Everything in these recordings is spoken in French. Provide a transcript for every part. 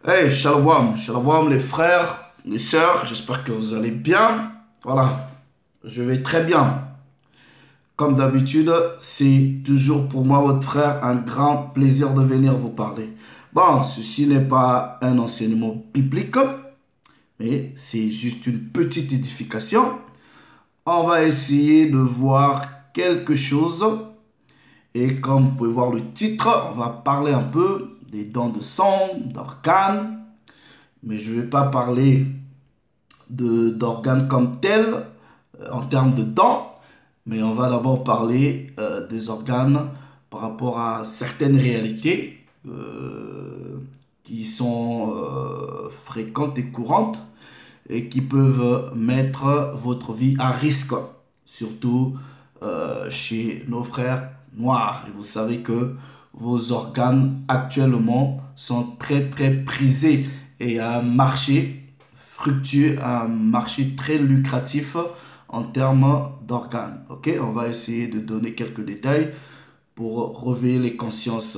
Hey, shalom, shalom les frères, les sœurs, j'espère que vous allez bien. Voilà, je vais très bien. Comme d'habitude, c'est toujours pour moi, votre frère, un grand plaisir de venir vous parler. Bon, ceci n'est pas un enseignement biblique, mais c'est juste une petite édification. On va essayer de voir quelque chose. Et comme vous pouvez voir le titre, on va parler un peu des dons de sang, d'organes. Mais je ne vais pas parler d'organes comme tels, en termes de dons. Mais on va d'abord parler des organes par rapport à certaines réalités qui sont fréquentes et courantes et qui peuvent mettre votre vie à risque, surtout chez nos frères noirs. Et vous savez que vos organes actuellement sont très très prisés et un marché fructueux, un marché très lucratif en termes d'organes. Ok, on va essayer de donner quelques détails pour réveiller les consciences.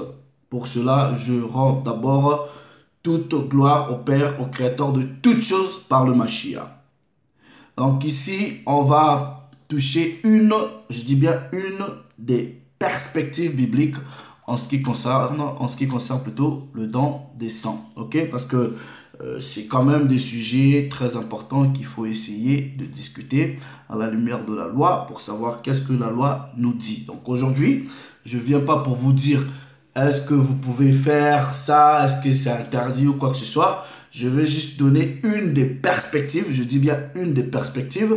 Pour cela, je rends d'abord toute gloire au Père, au Créateur de toutes choses par le Mashiach. Donc ici, on va toucher je dis bien une des perspectives bibliques en ce qui concerne plutôt le don des sangs. Ok, parce que c'est quand même des sujets très importants qu'il faut essayer de discuter à la lumière de la loi pour savoir qu'est-ce que la loi nous dit. Donc aujourd'hui, je ne viens pas pour vous dire est-ce que vous pouvez faire ça, est-ce que c'est interdit ou quoi que ce soit. Je vais juste donner une des perspectives, je dis bien une des perspectives,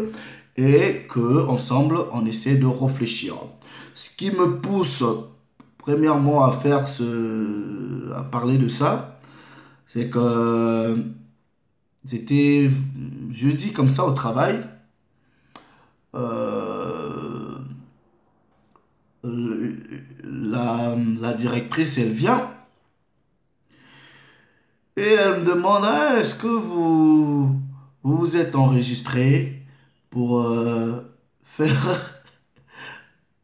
et que ensemble on essaie de réfléchir. Ce qui me pousse premièrement à parler de ça, c'est que c'était jeudi comme ça au travail. Euh, la directrice, elle vient et elle me demande ah, est-ce que vous vous êtes enregistré pour faire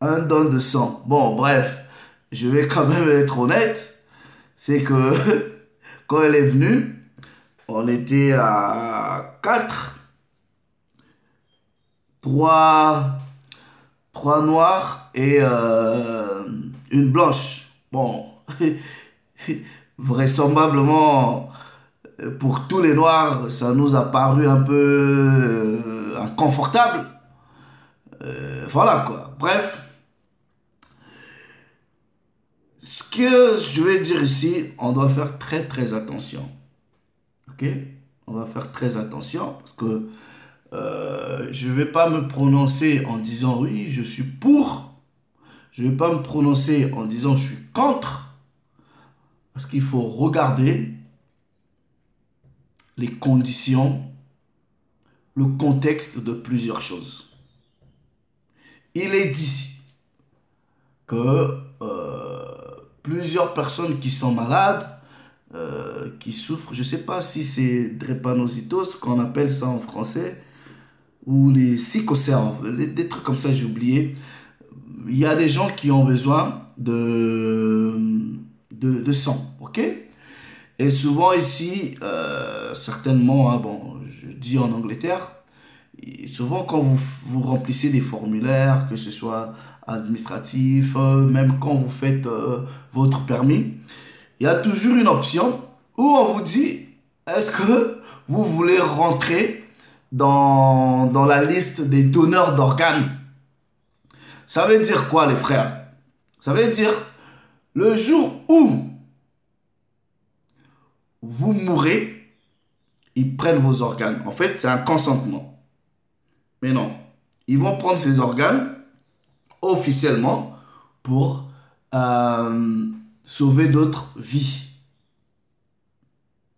un don de sang. Bon, bref, je vais quand même être honnête, c'est que quand elle est venue, on était à 4, 3 trois noirs et une blanche. Bon, vraisemblablement, pour tous les noirs, ça nous a paru un peu inconfortable. Voilà quoi. Bref, ce que je vais dire ici, on doit faire très très attention. Ok? On va faire très attention parce que je ne vais pas me prononcer en disant oui, je suis pour. Je ne vais pas me prononcer en disant je suis contre. Parce qu'il faut regarder les conditions, le contexte de plusieurs choses. Il est dit que plusieurs personnes qui sont malades, qui souffrent, je ne sais pas si c'est drépanocytose, qu'on appelle ça en français, ou les psychoserves, des trucs comme ça, j'ai oublié. Il y a des gens qui ont besoin de sang, ok? Et souvent ici, certainement, hein, bon, je dis en Angleterre, et souvent quand vous remplissez des formulaires, que ce soit administratif, même quand vous faites votre permis, il y a toujours une option où on vous dit, est-ce que vous voulez rentrer dans la liste des donneurs d'organes? Ça veut dire quoi les frères? Ça veut dire le jour où vous mourrez, ils prennent vos organes. En fait, c'est un consentement. Mais non, ils vont prendre ces organes officiellement pour sauver d'autres vies.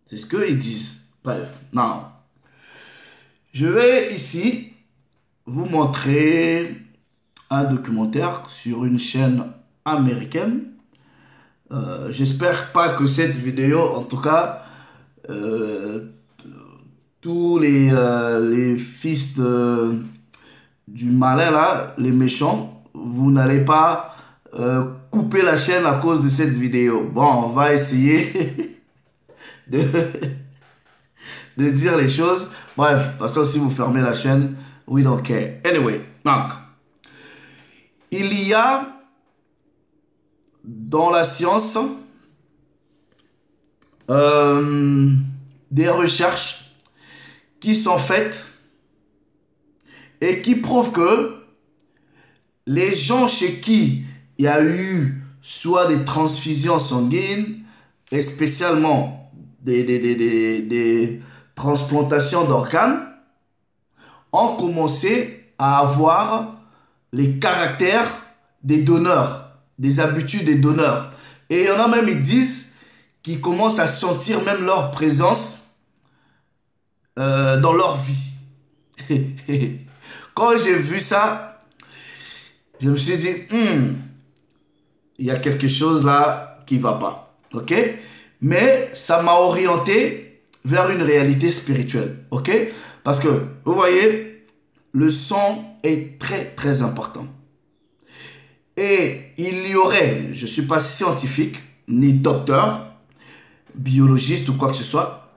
C'est ce qu'ils disent. Bref, non. Je vais ici vous montrer un documentaire sur une chaîne américaine. J'espère pas que cette vidéo, en tout cas, tous les fils du malin là, les méchants, vous n'allez pas couper la chaîne à cause de cette vidéo. Bon, on va essayer de, de dire les choses. Bref, de toute façon, si vous fermez la chaîne, we don't care. Anyway, donc, il y a dans la science des recherches qui sont faites et qui prouvent que les gens chez qui il y a eu soit des transfusions sanguines et spécialement des transplantations d'organes ont commencé à avoir les caractères des donneurs, des habitudes des donneurs. Et il y en a même, ils disent qu'ils commencent à sentir même leur présence dans leur vie. Quand j'ai vu ça, je me suis dit, il y a quelque chose là qui va pas. Ok? Mais ça m'a orienté vers une réalité spirituelle. Ok? Parce que, vous voyez, le sang est très très important. Et il y aurait, je ne suis pas scientifique, ni docteur, biologiste ou quoi que ce soit,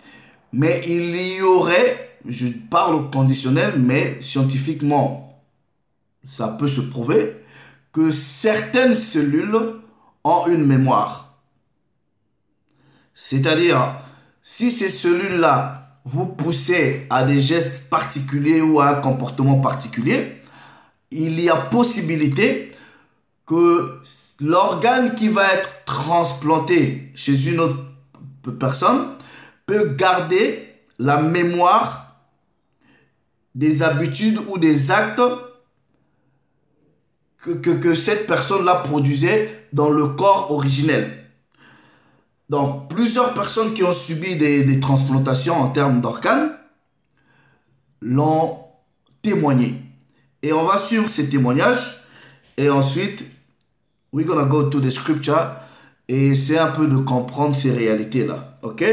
mais il y aurait, je parle au conditionnel, mais scientifiquement, ça peut se prouver, que certaines cellules ont une mémoire. C'est-à-dire, si ces cellules-là vous poussent à des gestes particuliers ou à un comportement particulier, il y a possibilité que l'organe qui va être transplanté chez une autre personne peut garder la mémoire des habitudes ou des actes que cette personne-là produisait dans le corps originel. Donc, plusieurs personnes qui ont subi des transplantations en termes d'organes l'ont témoigné. Et on va suivre ces témoignages et ensuite, we're gonna go to the scripture et essayer un peu de comprendre ces réalités-là. Ok?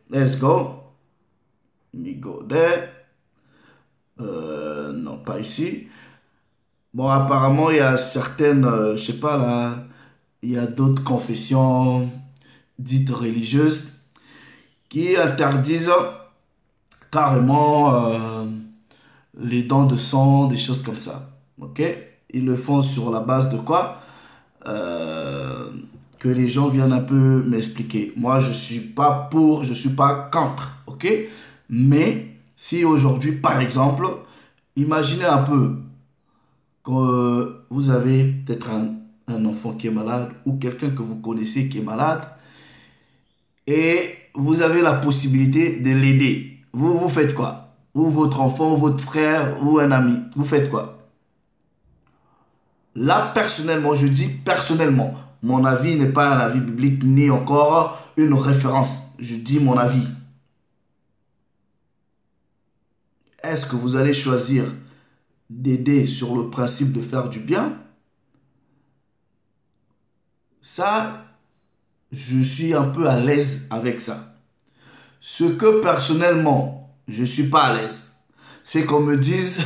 Let's go. Let me go there. Non, pas ici. Bon, apparemment, il y a certaines, je sais pas là, il y a d'autres confessions dites religieuses qui interdisent carrément les dons de sang, des choses comme ça. Ok? Ils le font sur la base de quoi? Que les gens viennent un peu m'expliquer. Moi, je suis pas pour, je suis pas contre. Ok? Mais si aujourd'hui, par exemple, imaginez un peu que vous avez peut-être un enfant qui est malade ou quelqu'un que vous connaissez qui est malade et vous avez la possibilité de l'aider. Vous faites quoi? Ou votre enfant, ou votre frère, ou un ami. Vous faites quoi? Là, personnellement, je dis personnellement, mon avis n'est pas un avis biblique ni encore une référence. Je dis mon avis. Est-ce que vous allez choisir d'aider sur le principe de faire du bien? Ça, je suis un peu à l'aise avec ça. Ce que personnellement, je ne suis pas à l'aise, c'est qu'on me dise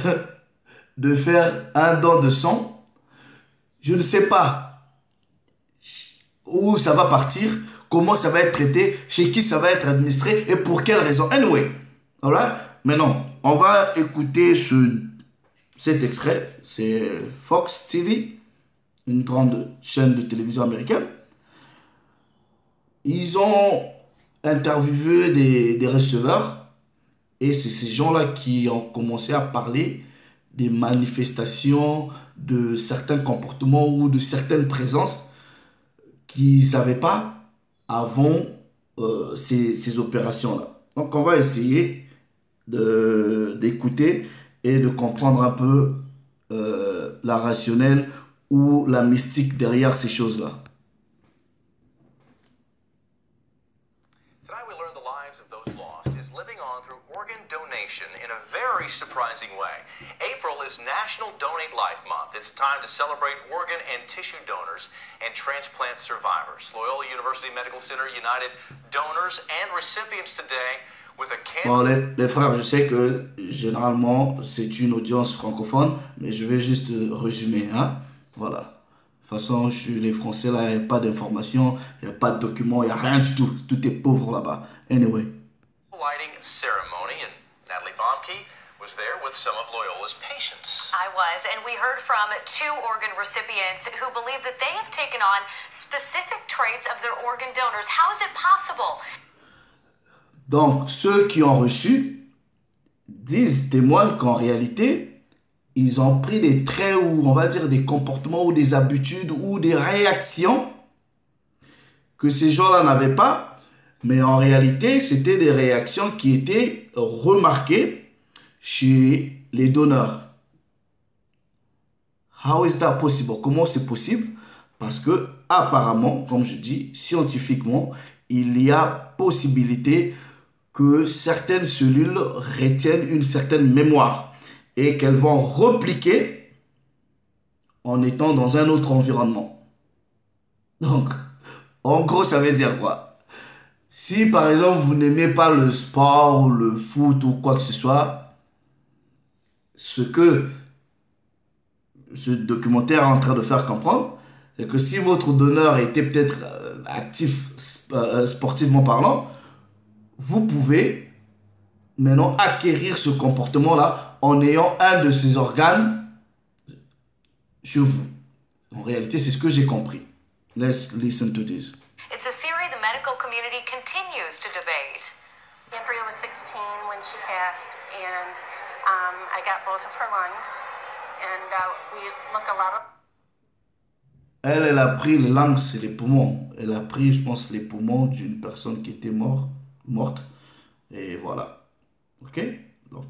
de faire un don de sang. Je ne sais pas où ça va partir, comment ça va être traité, chez qui ça va être administré et pour quelle raison. Anyway, alright? Maintenant, on va écouter cet extrait. C'est Fox TV, une grande chaîne de télévision américaine. Ils ont interviewé des receveurs et c'est ces gens-là qui ont commencé à parler des manifestations, de certains comportements ou de certaines présences qu'ils n'avaient pas avant ces opérations-là. Donc on va essayer d'écouter et de comprendre un peu la rationnelle ou la mystique derrière ces choses-là. In a very surprising way. April is National Donate Life Month. It's a time to celebrate organ and tissue donors and transplant survivors. Loyola University Medical Center united donors and recipients today with a Bon, les frères, je sais que généralement c'est une audience francophone, mais je vais juste résumer, hein. Voilà. toute façon, chez les Français, là, il n'y a pas d'informations, il n'y a pas de documents, il n'y a rien du tout. Tout est pauvre là-bas. Anyway. Lighting ceremony, and Natalie Baumke was there with some of Loyola's patients. I was, and we heard from 2 organ recipients who believe that they have taken on specific traits of their organ donors. How is it possible? Donc, ceux qui ont reçu témoignent qu'en réalité, ils ont pris des traits ou on va dire des comportements ou des habitudes ou des réactions que ces gens-là n'avaient pas, mais en réalité, c'était des réactions qui étaient remarquées chez les donneurs. How is that possible? Comment c'est possible? Parce que apparemment, comme je dis, scientifiquement, il y a possibilité que certaines cellules retiennent une certaine mémoire et qu'elles vont repliquer en étant dans un autre environnement. Donc, en gros, ça veut dire quoi? Si par exemple vous n'aimez pas le sport ou le foot ou quoi que ce soit, ce que ce documentaire est en train de faire comprendre, c'est que si votre donneur était peut-être actif sportivement parlant, vous pouvez maintenant acquérir ce comportement-là en ayant un de ces organes chez vous. En réalité, c'est ce que j'ai compris. Let's listen to this. It's a theory the medical community continues to debate. Andrea was 16 when she passed, and I got both of her lungs, and we look a lot of... Elle a pris les lungs, c'est les poumons. Elle a pris, je pense, les poumons d'une personne qui était morte. Et voilà. Ok? Donc,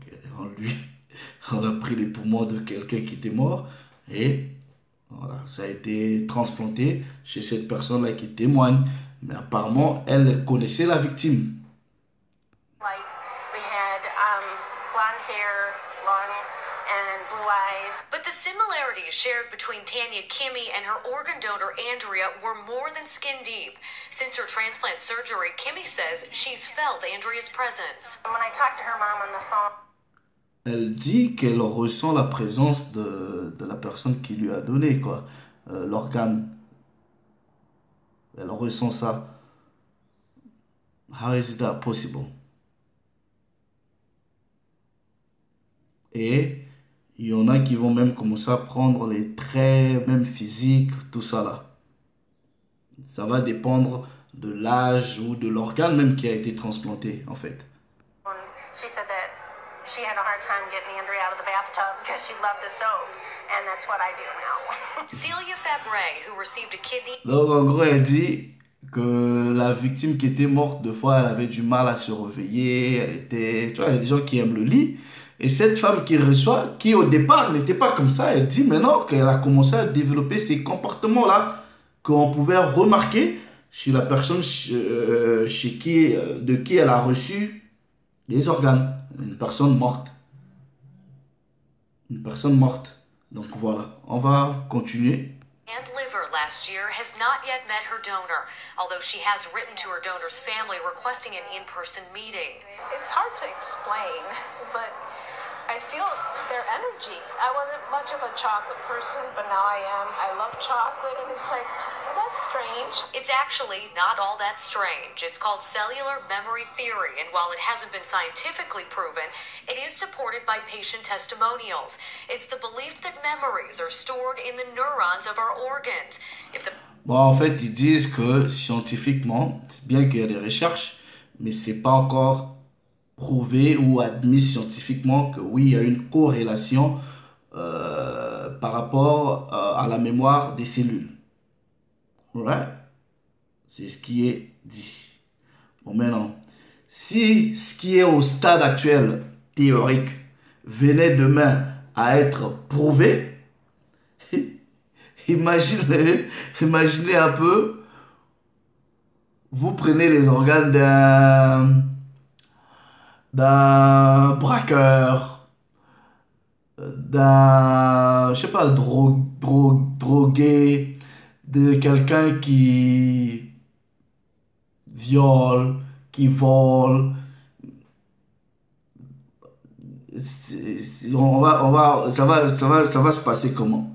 on a pris les poumons de quelqu'un qui était mort. Et voilà, ça a été transplanté chez cette personne-là qui témoigne. Mais apparemment, elle connaissait la victime. Like, we had blonde hair, long, and blue eyes. But the similarities shared between Tanya Kimmy and her organ donor Andrea were more than skin deep. Since her transplant surgery, Kimmy says she's felt Andrea's presence. When I talked to her mom on the phone, elle dit qu'elle ressent la présence de la personne qui lui a donné quoi, l'organe. Elle ressent ça. How is that possible? Et il y en a qui vont même commencer à prendre les traits, même physiques, tout ça là. Ça va dépendre de l'âge ou de l'organe même qui a été transplanté en fait. she said that she had a hard time getting Andrea out of the bathtub because she loved to soak, and that's what I do now. Celia Fabre, who received a kidney... Donc en gros elle dit que la victime qui était morte, deux fois elle avait du mal à se réveiller, elle était, tu vois, il y a des gens qui aiment le lit, et cette femme qui reçoit, qui au départ n'était pas comme ça, elle dit maintenant qu'elle a commencé à développer ces comportements là qu'on pouvait remarquer chez la personne de qui elle a reçu des organes, une personne morte. Une personne morte. Donc voilà, on va continuer. And liver last year has not yet met her donor, although she has written to her donor's family requesting an in-person meeting. It's hard to explain, but I feel their energy. I wasn't much of a chocolate person, but now I am. I love chocolate, and it's like, well, that's strange. It's actually not all that strange. It's called cellular memory theory, and while it hasn't been scientifically proven, it is supported by patient testimonials. It's the belief that memories are stored in the neurons of our organs. Bon, en fait, ils disent que scientifiquement, c'est bien qu'il y a des recherches, mais c'est pas encore prouvé ou admis scientifiquement que oui, il y a une corrélation par rapport à la mémoire des cellules. Ouais, c'est ce qui est dit. Bon, maintenant, si ce qui est au stade actuel théorique venait demain à être prouvé, imaginez un peu, vous prenez les organes d'un braqueur, d'un, je sais pas, drogué, de quelqu'un qui viole, qui vole. Ça va se passer comment?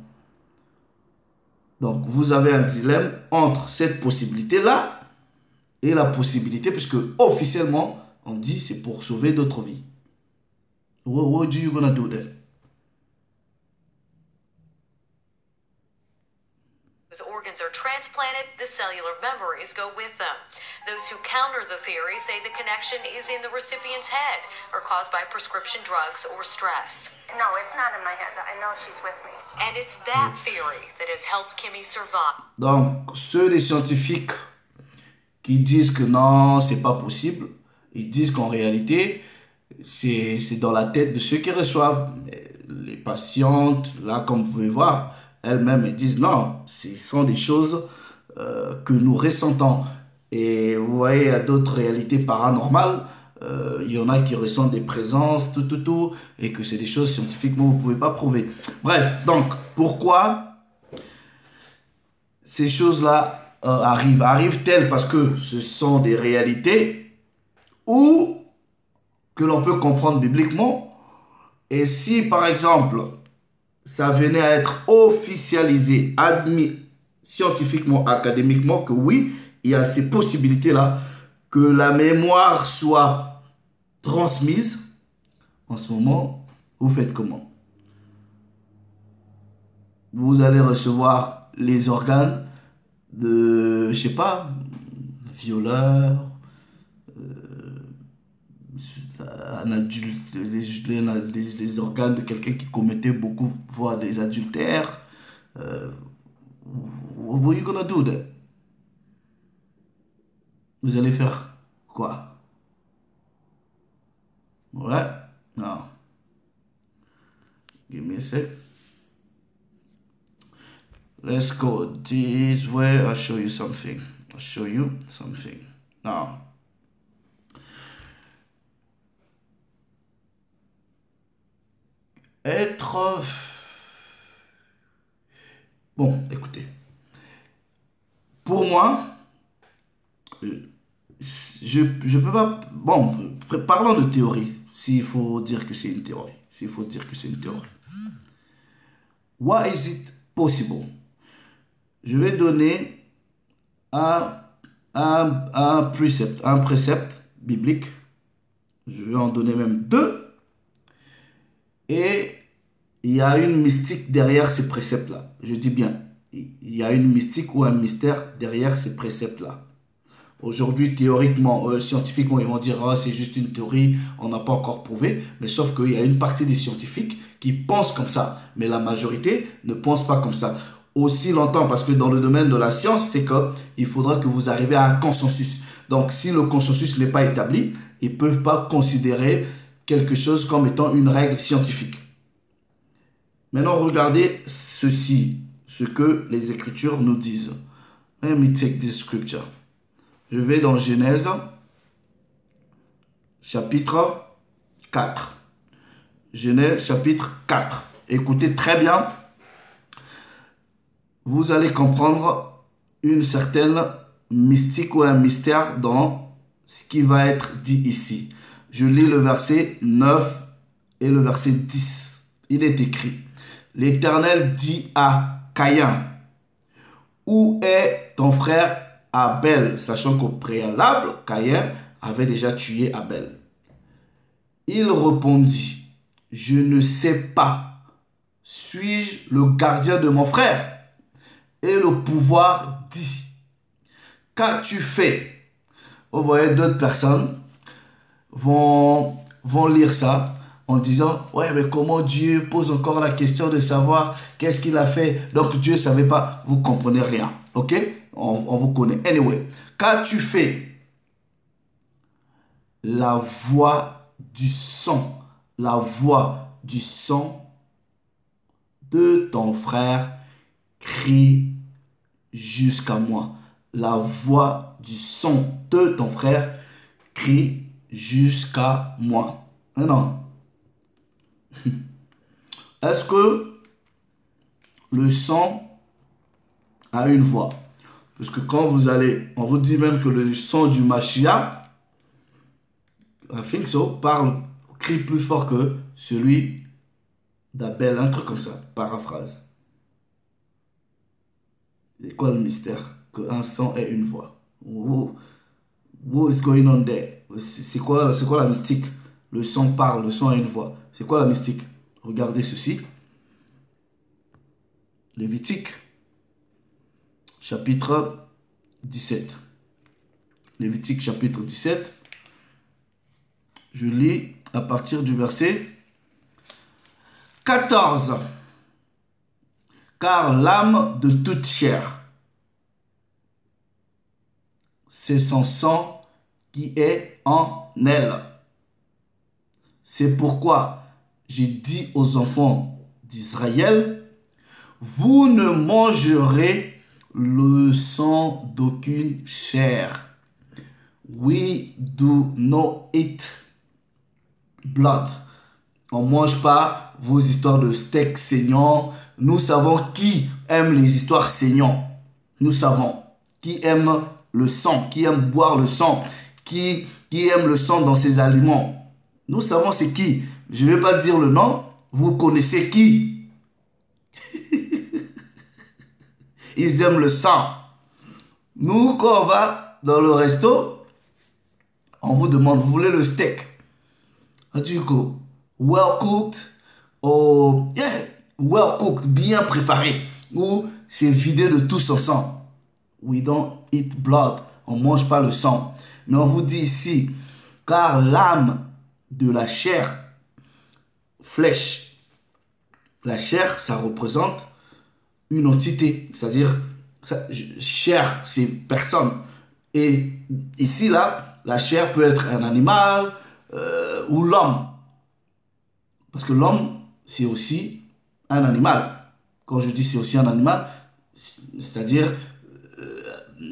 Donc, vous avez un dilemme entre cette possibilité-là et la possibilité, puisque officiellement, on dit c'est pour sauver d'autres vies. What are you gonna do then? As organs are transplanted, the cellular memories go with them. Those who counter the theory say the connection is in the recipient's head or caused by prescription drugs or stress. No, it's not in my head. I know she's with me. And it's that theory that has helped Kimmy survive. Donc, ceux des scientifiques qui disent que non, c'est pas possible, ils disent qu'en réalité, c'est dans la tête de ceux qui reçoivent. Les patientes, là, comme vous pouvez voir, elles-mêmes, elles disent non, ce sont des choses que nous ressentons. Et vous voyez, il y a d'autres réalités paranormales. Il y en a qui ressentent des présences, tout, et que c'est des choses scientifiquement vous ne pouvez pas prouver. Bref, donc, pourquoi ces choses-là arrivent-elles parce que ce sont des réalités ou que l'on peut comprendre bibliquement? Et si, par exemple, ça venait à être officialisé, admis scientifiquement, académiquement, que oui, il y a ces possibilités-là, que la mémoire soit transmise, en ce moment, vous faites comment? Vous allez recevoir les organes de, je sais pas, violeurs, un adulte, les organes de quelqu'un qui commettait beaucoup, voire des adultères. What are you gonna do then? Vous allez faire quoi? Ouais? Non. Give me a sec. Let's go this way. I'll show you something. Now. Bon, écoutez. Pour moi, je peux pas... Bon, parlons de théorie, s'il faut dire que c'est une théorie. Why is it possible? Je vais donner un précepte biblique. Je vais en donner même deux. Et il y a une mystique derrière ces préceptes-là. Je dis bien, il y a une mystique ou un mystère derrière ces préceptes-là. Aujourd'hui, théoriquement, scientifiquement, ils vont dire oh, c'est juste une théorie, on n'a pas encore prouvé. Mais sauf qu'il y a une partie des scientifiques qui pensent comme ça. Mais la majorité ne pense pas comme ça. Aussi longtemps, parce que dans le domaine de la science, c'est qu'il faudra que vous arriviez à un consensus. Donc, si le consensus n'est pas établi, ils ne peuvent pas considérer quelque chose comme étant une règle scientifique. Maintenant, regardez ceci, ce que les Écritures nous disent. Let me take this scripture. Je vais dans Genèse, chapitre 4. Genèse, chapitre 4. Écoutez très bien. Vous allez comprendre une certaine mystique ou un mystère dans ce qui va être dit ici. Je lis le verset 9 et le verset 10. Il est écrit. L'Éternel dit à Caïn, où est ton frère Abel? Sachant qu'au préalable, Caïn avait déjà tué Abel. Il répondit, je ne sais pas. Suis-je le gardien de mon frère? Et le pouvoir dit, qu'as-tu fait? Vous voyez, d'autres personnes vont lire ça en disant, ouais, mais comment Dieu pose encore la question de savoir qu'est-ce qu'il a fait? Donc Dieu ne savait pas, vous comprenez rien, ok? On vous connaît. Anyway, qu'as-tu fait? La voix du sang de ton frère crie jusqu'à moi. La voix du sang de ton frère crie jusqu'à moi. Non. Est-ce que le sang a une voix? Parce que quand vous allez, on vous dit même que le sang du Mashiach, I think so, crie plus fort que celui d'Abel, un truc comme ça, paraphrase. C'est quoi le mystère? Qu'un sang ait une voix. What is going on there? C'est quoi la mystique? Le sang parle, le sang a une voix. C'est quoi la mystique? Regardez ceci. Lévitique, chapitre 17. Lévitique, chapitre 17. Je lis à partir du verset 14. Car l'âme de toute chair, c'est son sang qui est en elle. C'est pourquoi j'ai dit aux enfants d'Israël, vous ne mangerez le sang d'aucune chair. We do not eat blood. On ne mange pas vos histoires de steak saignant. Nous savons qui aime les histoires saignantes. Nous savons qui aime le sang, qui aime boire le sang, qui aime le sang dans ses aliments. Nous savons c'est qui. Je ne vais pas dire le nom. Vous connaissez qui. Ils aiment le sang. Nous, quand on va dans le resto, on vous demande, vous voulez le steak? Du coup, well cooked, or yeah, well cooked, bien préparé, ou c'est vidé de tout son sang. We don't eat blood, on ne mange pas le sang. Mais on vous dit ici, car l'âme de la chair, flèche, la chair, ça représente une entité, c'est-à-dire, chair, c'est personne. Et ici, là, la chair peut être un animal ou l'homme. Parce que l'homme, c'est aussi un animal. Quand je dis c'est aussi un animal, c'est-à-dire,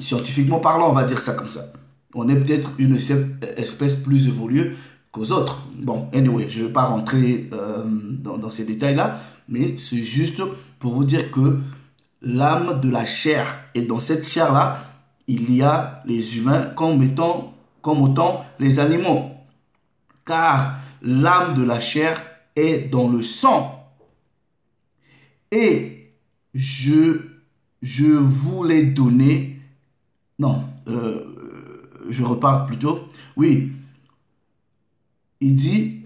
scientifiquement parlant, on va dire ça comme ça. On est peut-être une espèce plus évoluée qu'aux autres. Bon, anyway, je ne vais pas rentrer dans ces détails-là, mais c'est juste pour vous dire que l'âme de la chair, et dans cette chair-là, il y a les humains comme autant les animaux. Car l'âme de la chair est dans le sang. Et je vous l'ai donné. Non, je repars plutôt. Oui. Il dit.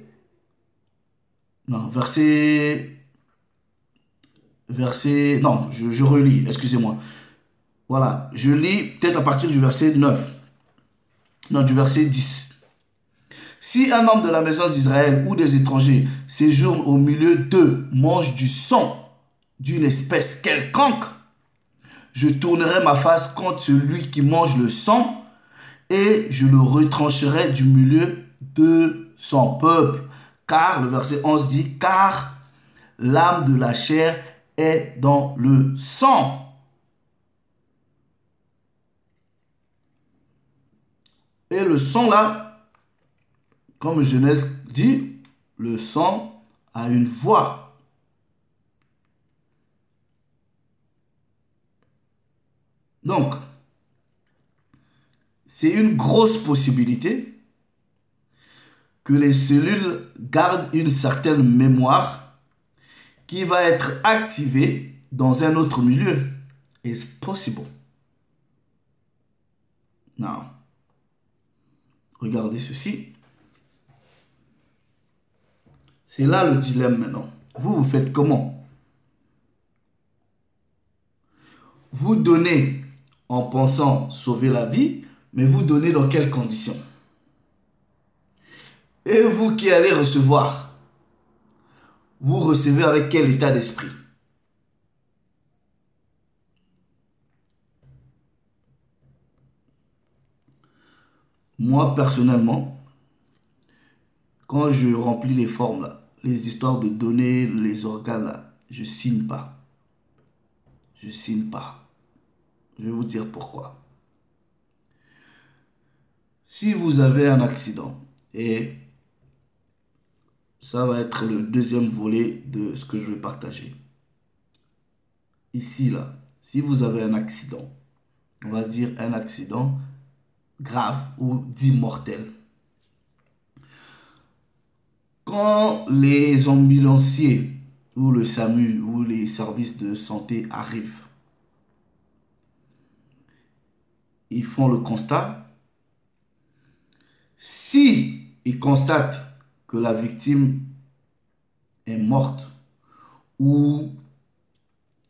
Non, verset. Non, je relis, excusez-moi. Voilà, je lis peut-être à partir du verset 9. Non, du verset 10. Si un homme de la maison d'Israël ou des étrangers séjourne au milieu d'eux, mange du sang d'une espèce quelconque, je tournerai ma face contre celui qui mange le sang et je le retrancherai du milieu de son peuple. Car, le verset 11 dit, car l'âme de la chair est dans le sang. Et le sang là, comme Genèse dit, le sang a une voix. Donc, c'est une grosse possibilité que les cellules gardent une certaine mémoire qui va être activée dans un autre milieu. It's possible. Now, regardez ceci. C'est là le dilemme maintenant. Vous faites comment? Vous donnez en pensant sauver la vie, mais vous donnez dans quelles conditions? Et vous qui allez recevoir, vous recevez avec quel état d'esprit? Moi, personnellement, quand je remplis les formes, là, les histoires de donner les organes, là, je signe pas. Je signe pas. Je vais vous dire pourquoi. Si vous avez un accident, et ça va être le deuxième volet de ce que je vais partager. Ici, là, si vous avez un accident, on va dire un accident grave ou dit mortel. Quand les ambulanciers ou le SAMU ou les services de santé arrivent, ils font le constat. Si ils constatent que la victime est morte, ou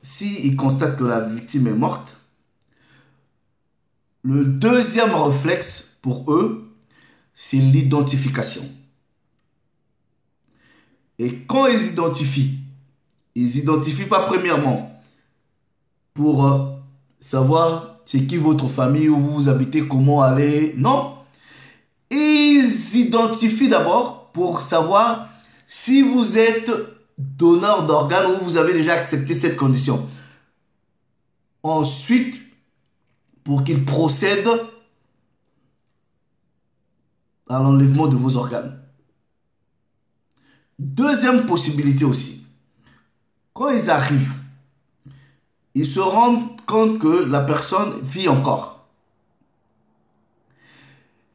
si ils constatent que la victime est morte, le deuxième réflexe pour eux, c'est l'identification. Et quand ils identifient pas premièrement pour savoir c'est qui votre famille, où vous habitez, comment aller. Non. Ils identifient d'abord pour savoir si vous êtes donneur d'organes ou vous avez déjà accepté cette condition. Ensuite, pour qu'ils procèdent à l'enlèvement de vos organes. Deuxième possibilité aussi. Quand ils arrivent, ils se rendent compte que la personne vit encore.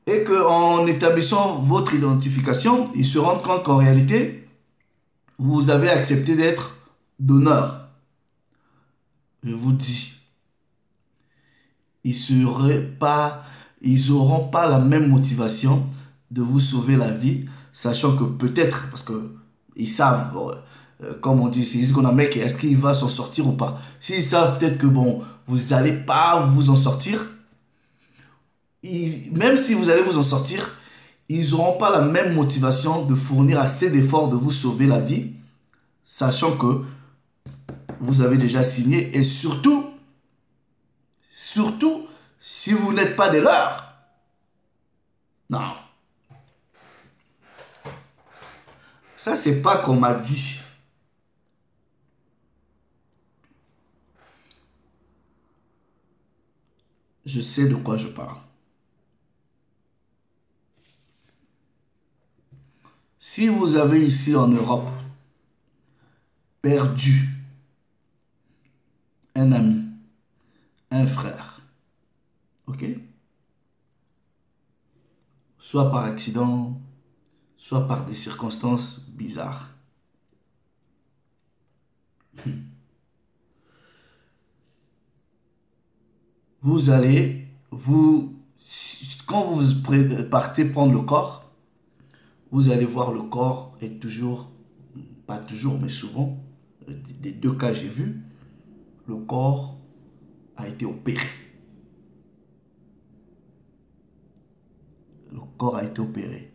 Et qu'en établissant votre identification, ils se rendent compte qu'en réalité, vous avez accepté d'être donneur. Je vous dis, ils n'auront pas la même motivation de vous sauver la vie, sachant que peut-être, parce qu'ils savent, comme on dit, c'est qu'on a mec, est-ce qu'il va s'en sortir ou pas? S'ils savent peut-être que bon, vous n'allez pas vous en sortir, même si vous allez vous en sortir, ils n'auront pas la même motivation de fournir assez d'efforts de vous sauver la vie, sachant que vous avez déjà signé, et surtout, si vous n'êtes pas des leurs. Non. Ça, c'est pas qu'on m'a dit. Je sais de quoi je parle. Si vous avez ici en Europe perdu un ami, un frère, ok? Soit par accident, soit par des circonstances bizarres. Vous allez, quand vous partez prendre le corps, vous allez voir le corps est toujours, pas toujours, mais souvent, des deux cas j'ai vu, le corps a été opéré. Le corps a été opéré.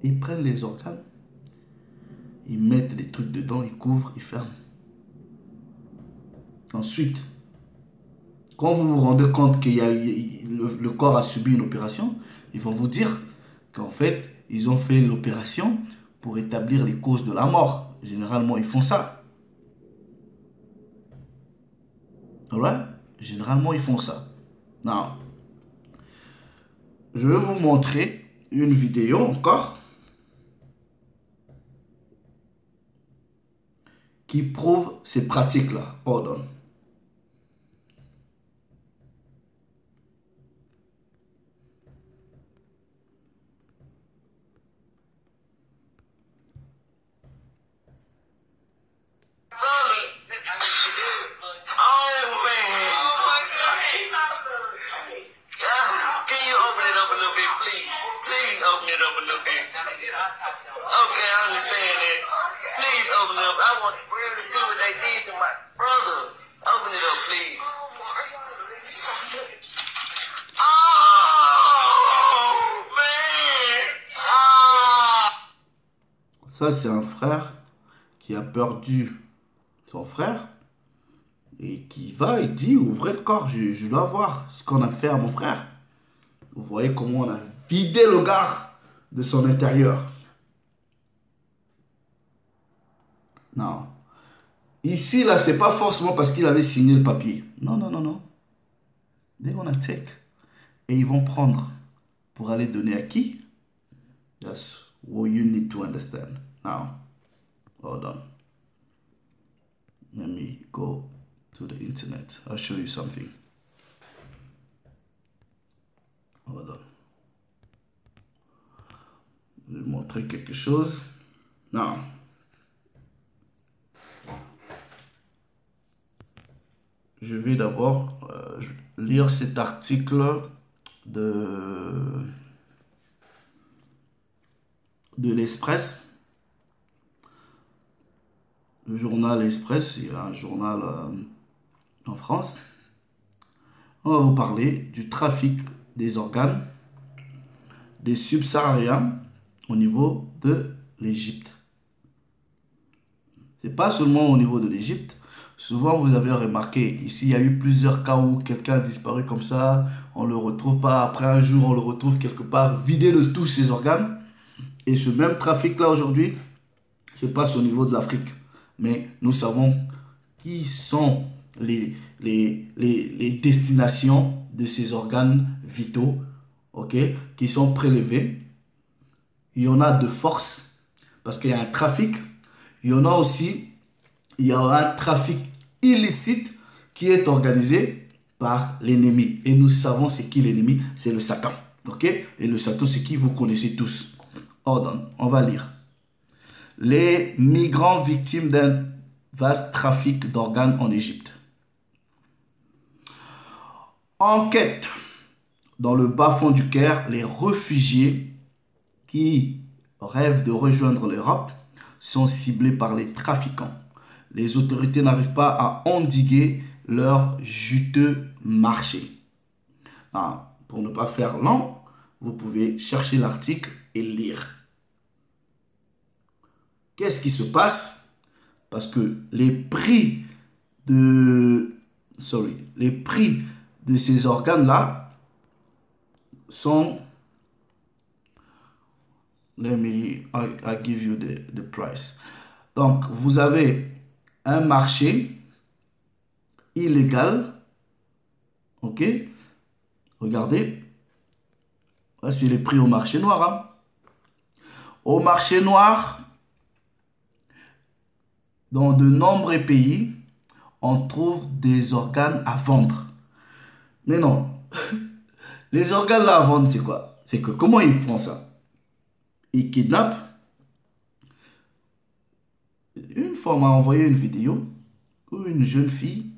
Ils prennent les organes, ils mettent des trucs dedans, ils couvrent, ils ferment. Ensuite, quand vous vous rendez compte que le corps a subi une opération, ils vont vous dire qu'en fait, ils ont fait l'opération pour établir les causes de la mort. Généralement, ils font ça. Alright? Généralement, ils font ça. Non. Je vais vous montrer une vidéo encore qui prouve ces pratiques-là. Hold on. Okay, I understand that. Please open it up. I want the world to see what they did to my brother. Open it up, please. Oh, man. Oh. Ça, c'est un frère qui a perdu son frère et qui va et dit, ouvrez le corps, je dois voir ce qu'on a fait à mon frère. Vous voyez comment on a vidé le gars de son intérieur. Non. Ici, là, c'est pas forcément parce qu'il avait signé le papier. Non, non, non, non. They're gonna take. Et ils vont prendre pour aller donner à qui? That's what you need to understand. Now, hold on. Let me go to the internet. I'll show you something. Hold on. Je vais vous montrer quelque chose. Non. Je vais d'abord lire cet article de l'Express. Le journal Express, c'est un journal en France. On va vous parler du trafic des organes des subsahariens au niveau de l'Égypte. C'est pas seulement au niveau de l'Égypte. Souvent, vous avez remarqué, ici, il y a eu plusieurs cas où quelqu'un a disparu comme ça. On ne le retrouve pas. Après un jour, on le retrouve quelque part, vidé de tous ses organes. Et ce même trafic-là, aujourd'hui, se passe au niveau de l'Afrique. Mais nous savons qui sont les destinations de ces organes vitaux, ok, qui sont prélevés. Il y en a de force, parce qu'il y a un trafic. Il y en a aussi, il y a un trafic illicite qui est organisé par l'ennemi. Et nous savons c'est qui l'ennemi, c'est le Satan. Ok? Et le Satan, c'est qui vous connaissez tous. On va lire. Les migrants victimes d'un vaste trafic d'organes en Égypte. Enquête. Dans le bas-fond du Caire, les réfugiés qui rêvent de rejoindre l'Europe sont ciblés par les trafiquants. Les autorités n'arrivent pas à endiguer leur juteux marché. Pour ne pas faire long, vous pouvez chercher l'article et lire. Qu'est-ce qui se passe? Parce que les prix de ces organes-là sont... I'll give you the price. Donc, vous avez un marché illégal. Ok? Regardez. Voici les prix au marché noir. Hein. Au marché noir, dans de nombreux pays, on trouve des organes à vendre. Mais non. Les organes là à vendre, c'est quoi? C'est que comment ils font ça? Ils kidnappent. Une fois, on m'a envoyé une vidéo où une jeune fille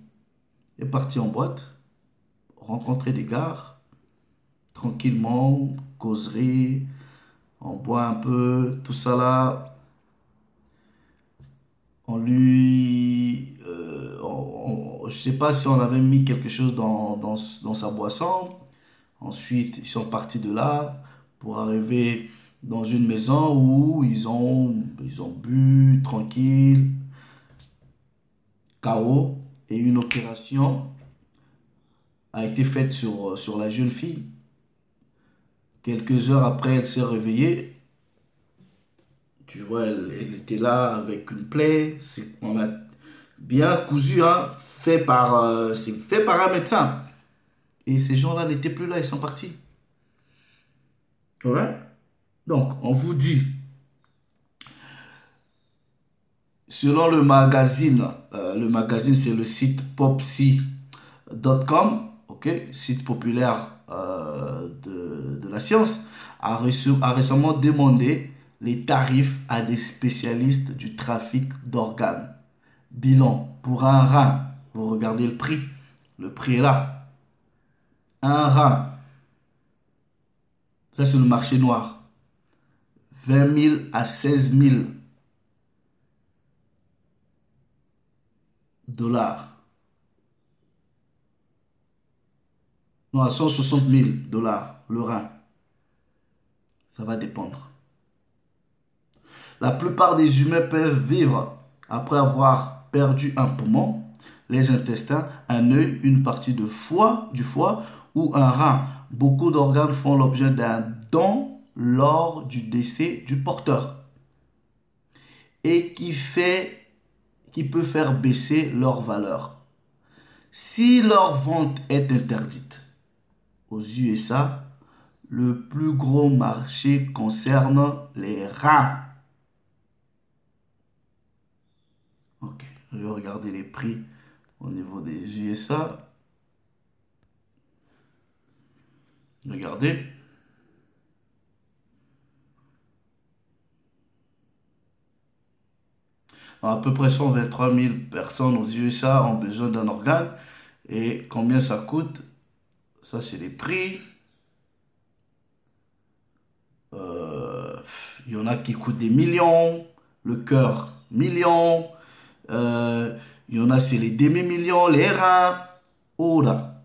est partie en boîte, rencontrer des gars, tranquillement, causerie, on boit un peu, tout ça là. On lui... je sais pas si on avait mis quelque chose dans sa boisson. Ensuite, ils sont partis de là pour arriver dans une maison où ils ont bu tranquille, KO, et une opération a été faite sur la jeune fille. Quelques heures après, elle s'est réveillée. Tu vois, elle était là avec une plaie. On a bien cousu, hein, c'est fait par un médecin. Et ces gens-là n'étaient plus là, ils sont partis. Ouais. Donc, on vous dit, selon le magazine c'est le site popsy.com, ok, site populaire de la science, a récemment demandé les tarifs à des spécialistes du trafic d'organes. Bilan, pour un rein, vous regardez le prix est là. Un rein, ça c'est le marché noir. 20 000 à 16 000 dollars. Non, à 160 000 dollars le rein. Ça va dépendre. La plupart des humains peuvent vivre après avoir perdu un poumon, les intestins, un œil, une partie du foie ou un rein. Beaucoup d'organes font l'objet d'un don lors du décès du porteur et qui peut faire baisser leur valeur. Si leur vente est interdite aux USA, le plus gros marché concerne les reins. Ok, je vais regarder les prix au niveau des USA. Regardez. À peu près 123 000 personnes aux USA ont besoin d'un organe Et combien ça coûte? Ça, c'est les prix. Il y en a qui coûtent des millions. Le cœur, millions. Il y en a, c'est les demi-millions, les reins. Oh là.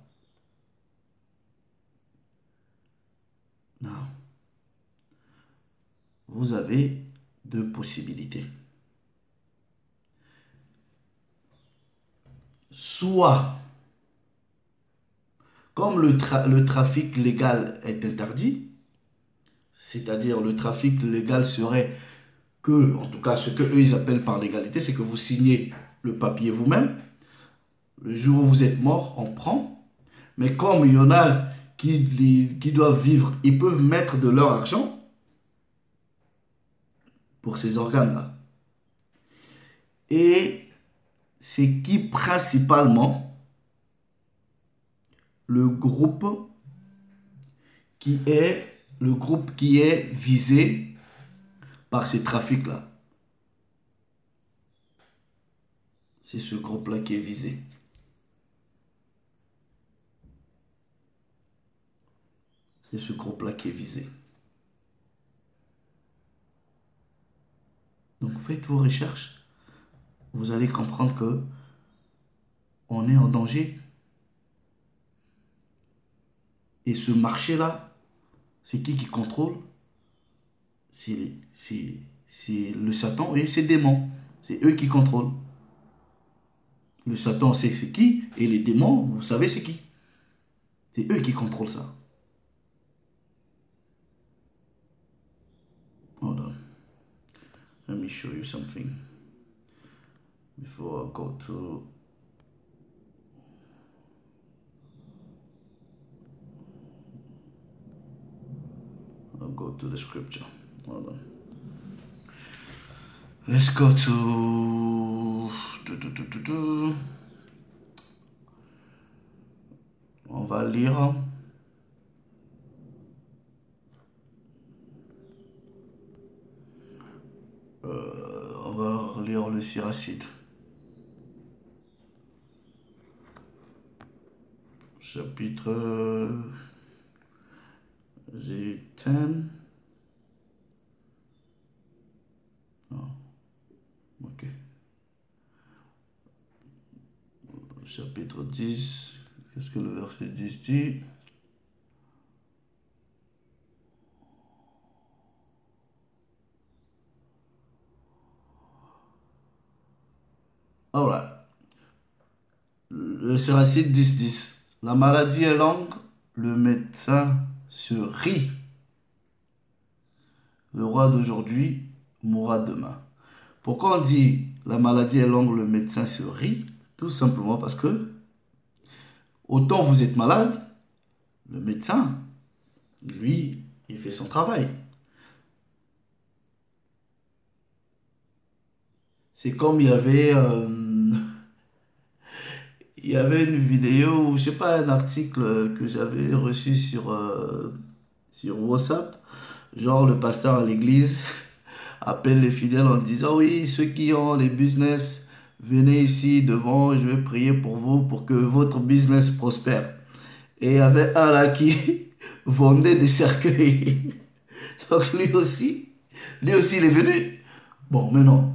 Non. Vous avez deux possibilités. Soit, comme le trafic légal est interdit, c'est-à-dire le trafic légal serait que, en tout cas ce que eux ils appellent par légalité, c'est que vous signez le papier vous-même, le jour où vous êtes mort, on prend, mais comme il y en a qui doivent vivre, ils peuvent mettre de leur argent pour ces organes-là. Et c'est qui principalement le groupe qui est visé par ces trafics-là. C'est ce groupe-là qui est visé. C'est ce groupe-là qui est visé. Donc faites vos recherches. Vous allez comprendre que on est en danger. Et ce marché-là, c'est qui contrôle? C'est le Satan et ses démons. C'est eux qui contrôlent. Le Satan, c'est qui? Et les démons, vous savez c'est qui? C'est eux qui contrôlent ça. Hold on. Let me show you something. Before I go to... I'll go to the scripture. Hold on. Let's go to... On va lire... on va lire le Siracide. Chapitre 10. Oh, ok. Chapitre 10. Qu'est-ce que le verset 10 dit? Alright. Le Siracide 10-10. La maladie est longue, le médecin se rit. Le roi d'aujourd'hui mourra demain. Pourquoi on dit la maladie est longue, le médecin se rit? Tout simplement parce que autant vous êtes malade, le médecin, lui, il fait son travail. C'est comme il y avait une vidéo, je sais pas, un article que j'avais reçu sur WhatsApp. Genre le pasteur à l'église appelle les fidèles en disant: oui, ceux qui ont les business, venez ici devant, je vais prier pour vous pour que votre business prospère. Et il y avait un là qui vendait des cercueils. Donc lui aussi il est venu. Bon, mais non.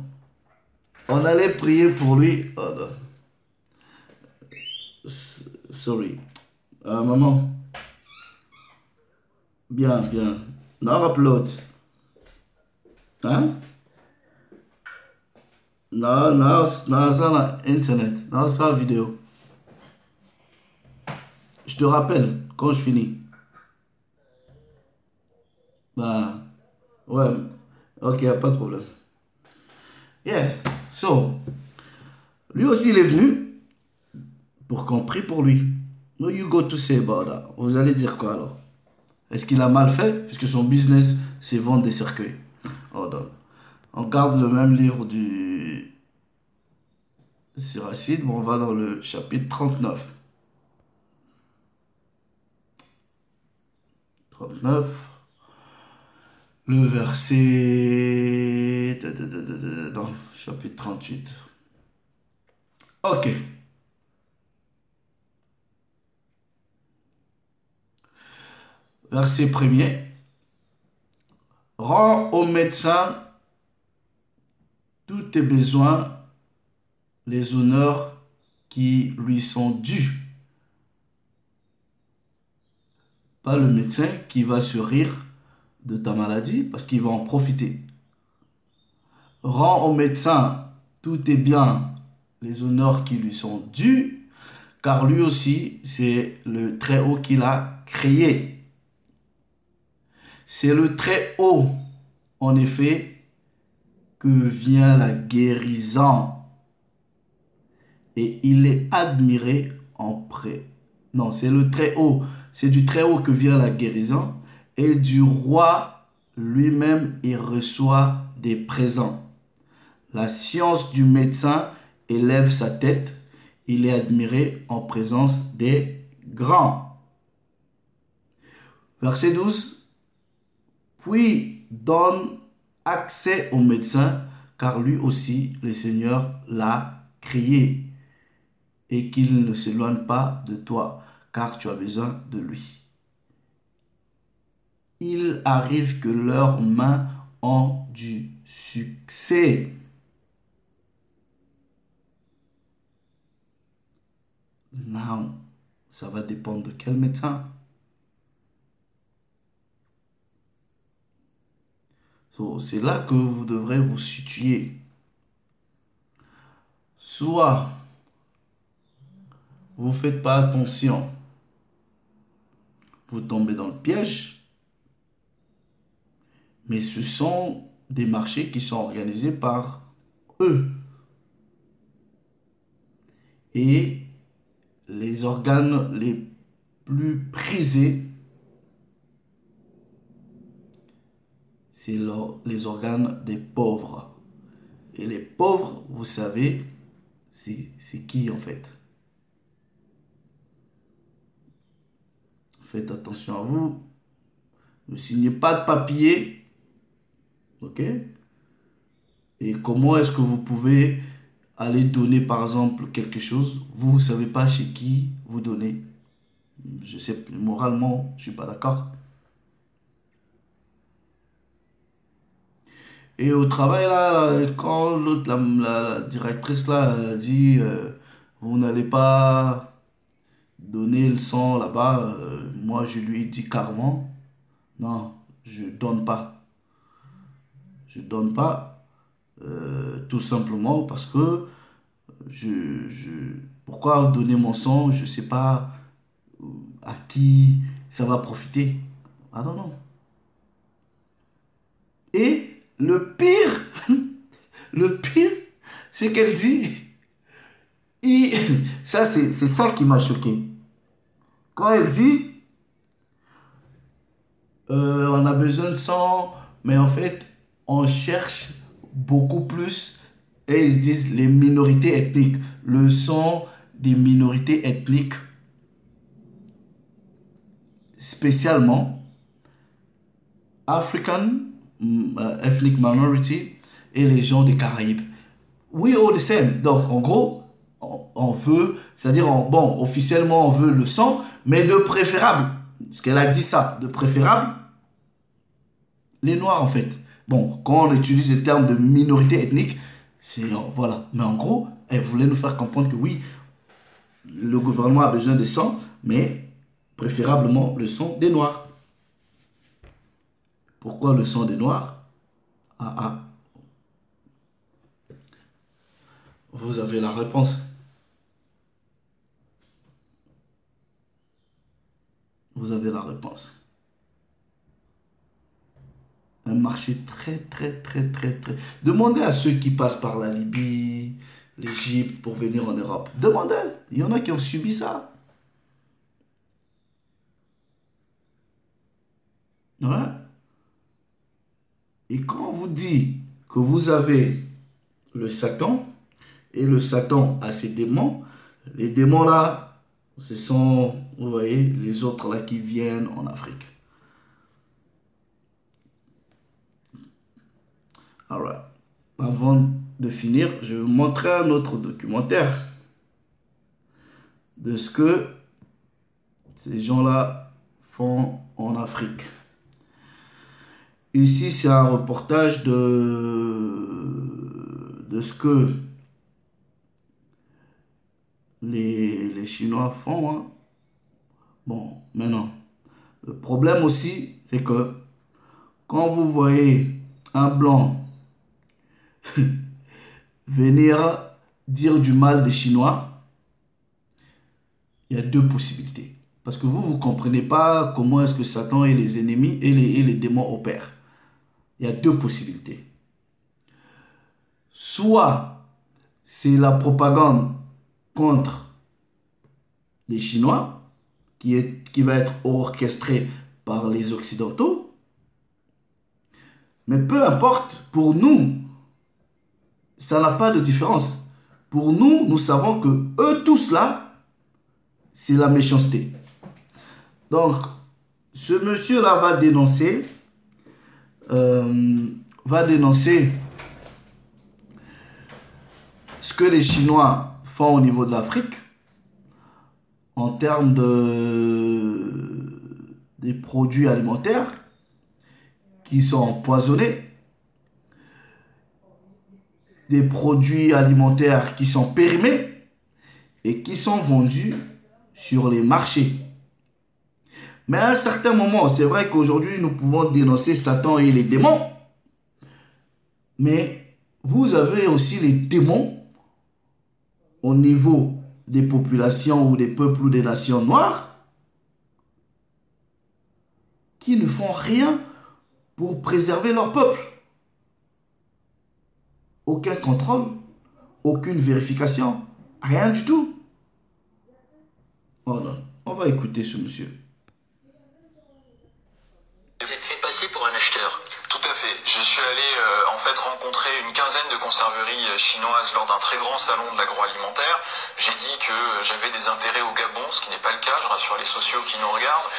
On allait prier pour lui. Oh non. Sorry. Maman. Bien. Non, upload. Hein? Non, ça là, internet. Non, ça vidéo. Je te rappelle quand je finis. Bah, ouais. Ok, pas de problème. Yeah. So, lui aussi il est venu pour qu'on prie pour lui. No, you go to say about that. Vous allez dire quoi alors? Est-ce qu'il a mal fait? Puisque son business, c'est vendre des cercueils. On garde le même livre du Siracide, mais on va dans le chapitre 39. 39. Le verset... Non, chapitre 38. Ok. verset 1er. Rends au médecin tous tes besoins, les honneurs qui lui sont dus. Pas le médecin qui va se rire de ta maladie parce qu'il va en profiter. Rends au médecin tous tes biens, les honneurs qui lui sont dus, car lui aussi, c'est le Très-Haut qui l'a créé. C'est le Très-Haut, en effet, que vient la guérison. Et il est admiré en près. Non, c'est le Très-Haut. C'est du Très-Haut que vient la guérison. Et du roi lui-même, il reçoit des présents. La science du médecin élève sa tête. Il est admiré en présence des grands. Verset 12. Puis donne accès au médecin, car lui aussi, le Seigneur l'a créé. Et qu'il ne s'éloigne pas de toi, car tu as besoin de lui. Il arrive que leurs mains ont du succès. Now, ça va dépendre de quel médecin. So, c'est là que vous devrez vous situer. Soit vous ne faites pas attention, vous tombez dans le piège, mais ce sont des marchés qui sont organisés par eux. Et les organes les plus prisés, c'est les organes des pauvres. Et les pauvres, vous savez, c'est qui en fait? Faites attention à vous. Ne signez pas de papier. Ok? Et comment est-ce que vous pouvez aller donner par exemple quelque chose? Vous ne savez pas chez qui vous donnez. Je sais, moralement, je ne suis pas d'accord. Et au travail, là quand l'autre, la directrice, là, elle dit vous n'allez pas donner le sang là-bas, moi, je lui dis carrément, non, je donne pas. Je donne pas, tout simplement parce que pourquoi donner mon sang? Je sais pas à qui ça va profiter. Ah non, non. Et le pire, le pire, c'est qu'elle dit, ça c'est ça qui m'a choqué. Quand elle dit, on a besoin de sang, mais en fait, on cherche beaucoup plus, et ils se disent les minorités ethniques, le sang des minorités ethniques, spécialement African ethnic minority et les gens des Caraïbes. We all the same. Donc en gros, on veut, c'est-à-dire bon, officiellement on veut le sang, mais de préférable, parce qu'elle a dit ça, de préférable, les noirs en fait. Bon, quand on utilise le terme de minorité ethnique, c'est voilà. Mais en gros, elle voulait nous faire comprendre que oui, le gouvernement a besoin de sang, mais préférablement le sang des noirs. Pourquoi le sang des noirs? Vous avez la réponse. Vous avez la réponse. Un marché très. Demandez à ceux qui passent par la Libye, l'Égypte pour venir en Europe. Demandez. Il y en a qui ont subi ça. Ouais. Et quand on vous dit que vous avez le Satan, et le Satan a ses démons, les démons là, ce sont, vous voyez, les autres là qui viennent en Afrique. Alright. Avant de finir, je vais vous montrer un autre documentaire de ce que ces gens-là font en Afrique. Ici, c'est un reportage de ce que les Chinois font. Hein. Bon, maintenant, le problème aussi, c'est que quand vous voyez un blanc venir dire du mal des Chinois, il y a deux possibilités. Parce que vous ne comprenez pas comment est-ce que Satan et les ennemis et les démons opèrent. Il y a deux possibilités. Soit c'est la propagande contre les Chinois qui va être orchestrée par les Occidentaux. Mais peu importe, pour nous, ça n'a pas de différence. Pour nous, nous savons que eux tous là, c'est la méchanceté. Donc, ce monsieur-là va dénoncer ce que les Chinois font au niveau de l'Afrique en termes des produits alimentaires qui sont empoisonnés, des produits alimentaires qui sont périmés et qui sont vendus sur les marchés. Mais à un certain moment, c'est vrai qu'aujourd'hui, nous pouvons dénoncer Satan et les démons. Mais vous avez aussi les démons au niveau des populations ou des peuples ou des nations noires qui ne font rien pour préserver leur peuple. Aucun contrôle, aucune vérification, rien du tout. Oh non, on va écouter ce monsieur. Vous êtes fait passer pour un acheteur. Tout à fait. Je suis allé en fait rencontrer une quinzaine de conserveries chinoises lors d'un très grand salon de l'agroalimentaire. J'ai dit que j'avais des intérêts au Gabon, ce qui n'est pas le cas, je rassure les sociaux qui nous regardent,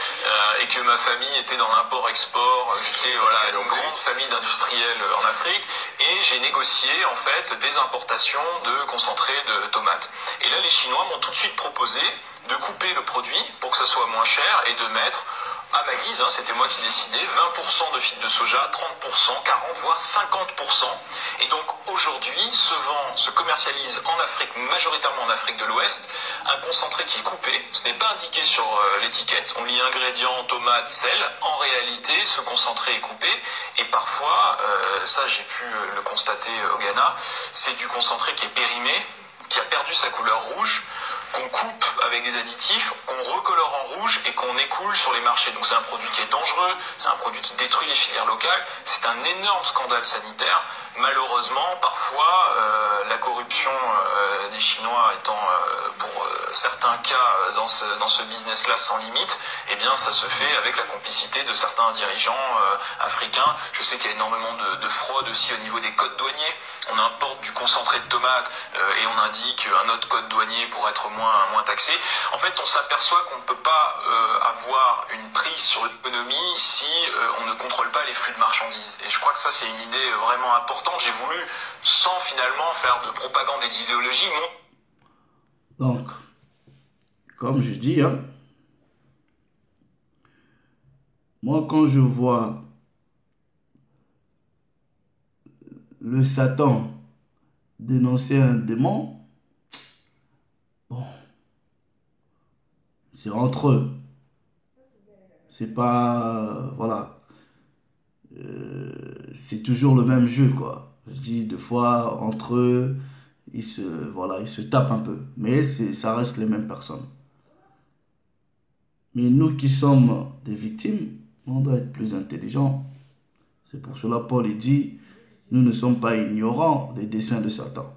et que ma famille était dans l'import-export. J'étais une grande famille d'industriels en Afrique, et j'ai négocié en fait des importations de concentrés de tomates. Et là, les Chinois m'ont tout de suite proposé de couper le produit pour que ça soit moins cher et de mettre à ma guise, c'était moi qui décidais, 20% de fibres de soja, 30%, 40%, voire 50%. Et donc aujourd'hui, se commercialise en Afrique, majoritairement en Afrique de l'Ouest, un concentré qui est coupé. Ce n'est pas indiqué sur l'étiquette. On lit ingrédients, tomates, sel. En réalité, ce concentré est coupé. Et parfois, ça j'ai pu le constater au Ghana, c'est du concentré qui est périmé, qui a perdu sa couleur rouge, qu'on coupe avec des additifs, qu'on recolore en rouge et qu'on écoule sur les marchés. Donc c'est un produit qui est dangereux, c'est un produit qui détruit les filières locales, c'est un énorme scandale sanitaire. Malheureusement, parfois, la corruption des Chinois étant, pour certains cas, dans ce business-là sans limite, eh bien ça se fait avec la complicité de certains dirigeants africains. Je sais qu'il y a énormément de fraude aussi au niveau des codes douaniers. On importe du concentré de tomates et on indique un autre code douanier pour être moins taxé. En fait, on s'aperçoit qu'on ne peut pas avoir une prise sur l'économie si on ne contrôle pas les flux de marchandises. Et je crois que ça, c'est une idée vraiment importante. J'ai voulu, sans finalement faire de propagande et d'idéologie, Donc, comme je dis, moi quand je vois le Satan dénoncer un démon, bon, c'est entre eux. C'est pas... voilà. C'est toujours le même jeu, quoi. Je dis, des fois, entre eux, ils se tapent un peu. Mais ça reste les mêmes personnes. Mais nous qui sommes des victimes, on doit être plus intelligents. C'est pour cela Paul il dit, nous ne sommes pas ignorants des desseins de Satan.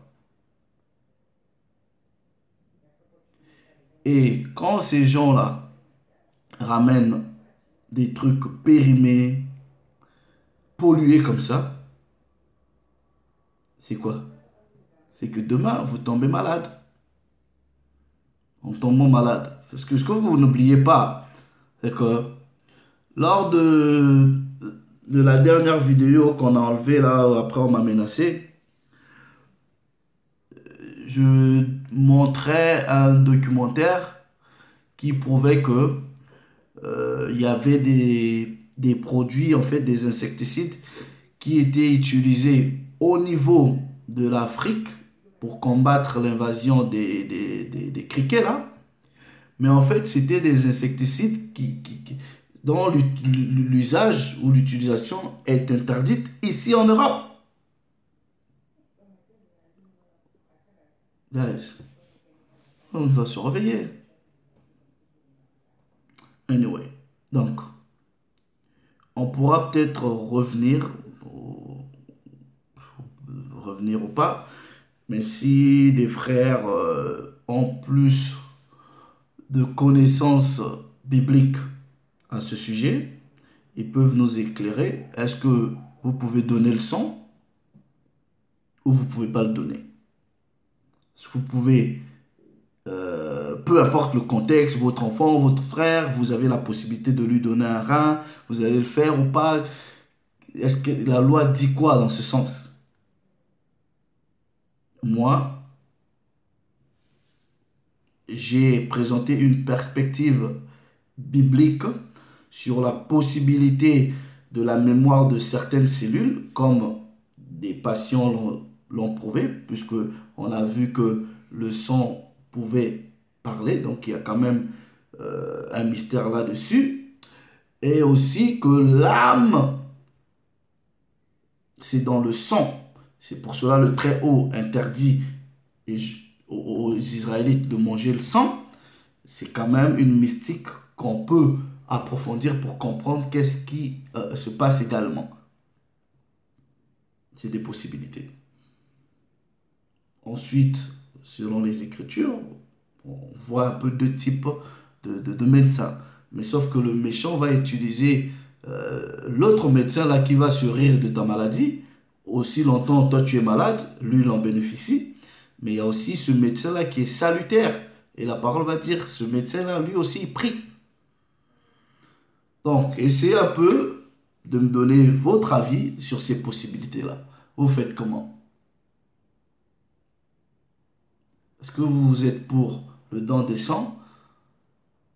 Et quand ces gens-là ramènent des trucs périmés, pollués comme ça, c'est quoi? C'est que demain, vous tombez malade. En tombant malade. Parce que ce que vous n'oubliez pas, c'est que lors de la dernière vidéo qu'on a enlevée, là, après on m'a menacé, je montrais un documentaire qui prouvait que il y avait des produits, en fait, des insecticides qui étaient utilisés au niveau de l'Afrique pour combattre l'invasion des criquets, là. Mais en fait, c'était des insecticides dont l'usage ou l'utilisation est interdite ici en Europe. Guys, on doit se réveiller. Anyway, donc, on pourra peut-être revenir ou pas, mais si des frères ont plus de connaissances bibliques à ce sujet, ils peuvent nous éclairer. Est-ce que vous pouvez donner le son ou vous ne pouvez pas le donner? Est-ce que vous pouvez, peu importe le contexte, votre enfant, votre frère, vous avez la possibilité de lui donner un rein, vous allez le faire ou pas? Est-ce que la loi dit quoi dans ce sens? Moi, j'ai présenté une perspective biblique sur la possibilité de la mémoire de certaines cellules, comme des patients l'ont prouvé, puisque on a vu que le sang pouvait parler, donc il y a quand même un mystère là-dessus. Et aussi que l'âme, c'est dans le sang. C'est pour cela le Très-Haut interdit aux Israélites de manger le sang. C'est quand même une mystique qu'on peut approfondir pour comprendre qu'est-ce qui se passe également. C'est des possibilités. Ensuite, selon les Écritures, on voit un peu deux types de médecins. Mais sauf que le méchant va utiliser l'autre médecin là qui va se rire de ta maladie. Aussi longtemps toi tu es malade, lui il en bénéficie. Mais il y a aussi ce médecin là qui est salutaire. Et la parole va dire, ce médecin là lui aussi il prie. Donc essayez un peu de me donner votre avis sur ces possibilités là. Vous faites comment? Est-ce que vous êtes pour le don des sangs?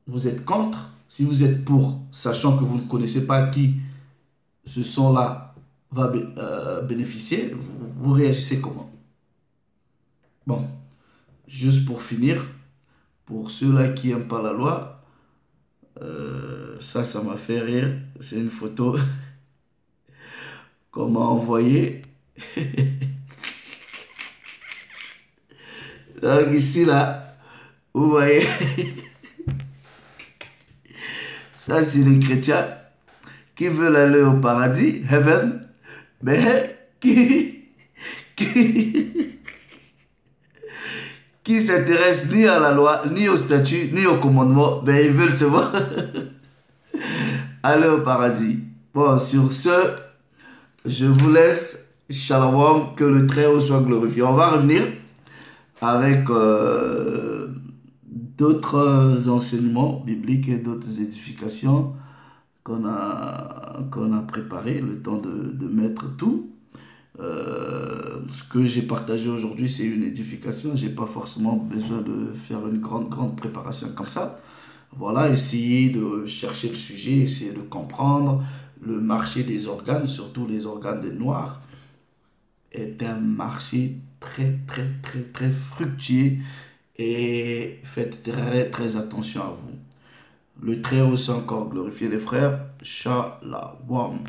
Vous êtes contre? Si vous êtes pour, sachant que vous ne connaissez pas qui ce sang-là va bénéficier, vous réagissez comment? Bon, juste pour finir, pour ceux-là qui n'aiment pas la loi, ça m'a fait rire. C'est une photo qu'on m'a envoyée. Donc ici, là, vous voyez, ça c'est les chrétiens qui veulent aller au paradis, heaven, mais qui s'intéressent ni à la loi, ni au statut, ni au commandement, mais ils veulent se voir aller au paradis. Bon, sur ce, je vous laisse. Shalom, que le Très-Haut soit glorifié. On va revenir avec d'autres enseignements bibliques et d'autres édifications qu'on a préparé, le temps de mettre tout. Ce que j'ai partagé aujourd'hui, c'est une édification. J'ai pas forcément besoin de faire une grande préparation comme ça. Voilà, essayer de chercher le sujet, essayer de comprendre le marché des organes, surtout les organes des Noirs, est un marché très fructueux, et faites très attention à vous. Le Très-Haut soit encore glorifié, les frères. Shalom.